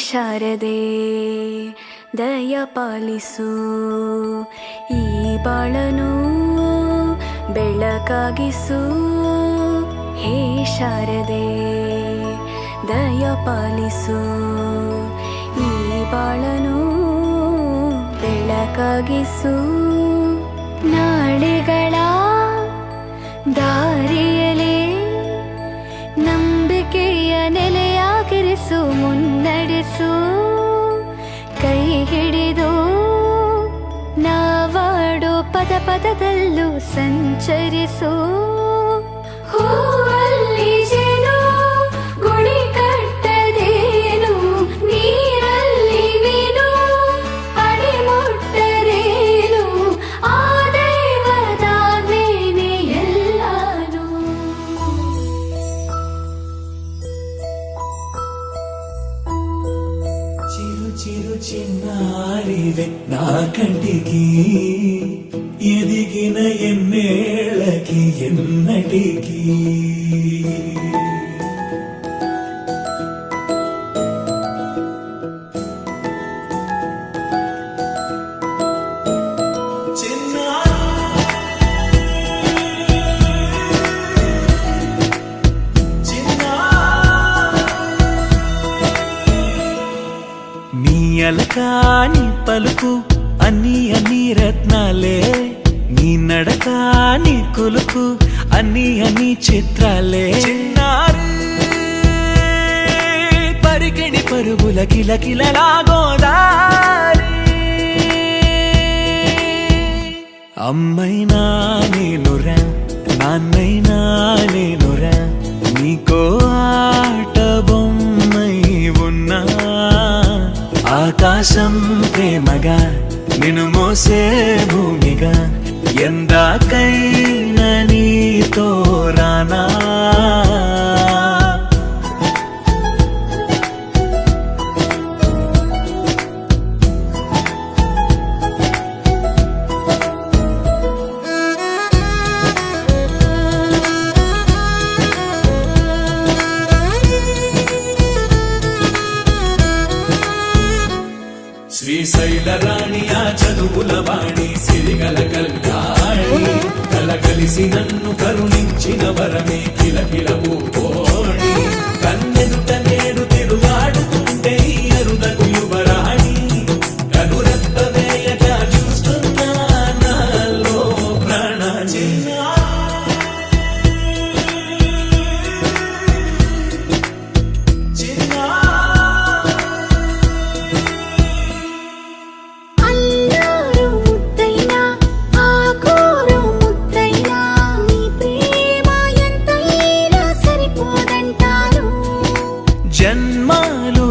ಶಾರದೆ ದಯ ಪಾಲಿಸು, ಈ ಬಾಳನು ಬೆಳಕಾಗಿಸು. ಹೇ ಶಾರದೆ ದಯ ಪಾಲಿಸು, ಈ ಬಾಳನು ಬೆಳಕಾಗಿಸು. ನಾಳೆಗಳ ದಾರಿಯಲೇ ನಂಬಿಕೆಯ ನೆಲೆಯಾಗಿರಿಸು, ಮುನ್ನಡೆಸು. ಕೈ ಹಿಡಿದು ನಾವಾಡೋ ಪದ ಪದದಲ್ಲೂ ಸಂಚರಿಸು. ಹೂವಲ್ಲಿ ಜೇನು ಗುಡಿ ಕಟ್ಟದೇನು, ನೀರಲ್ಲಿ ಮೀನು ಅಡಿ ಮುಟ್ಟರೇನು, ಆ ದೈವದ ಮೇನೆ ಎಲ್ಲಾನು. చిరు చిరు చిన్నారివే నా కంటికి, ఎదిగిన ఎన్నేళ్ళకి ఎన్నటికి. నీ అలకాని పలుకు అన్ని అన్ని రత్నాలే, నీ నడక నీ కులుకు అన్ని అన్ని చిత్రాలే. చిన్నారు పరికిణి పరుగుల కిలకిలలా గోదారి, అమ్మైనా నేనురా నాన్నైనా నేనురా, నీకో ఆట బొమ్మై ఉన్నా. ఆకాశం ప్రేమగా నిన్ను మోసే భూమిగా, ఎందాకైనా నీతో రానా. శ్రీశైల రాణి ఆ చదువుల వాణి, సిరిగల కల్యాణి, కలగలిసి నన్ను కరుణించిన వరమే కిలకిల పూకోణి. కన్నెదుట నేడు తిరుగాడుతుంటే ఈ అరుదకు యువరాణి, కనురెప్ప వేయక చూస్తున్నా నాలో ప్రాణ. జన్మాలు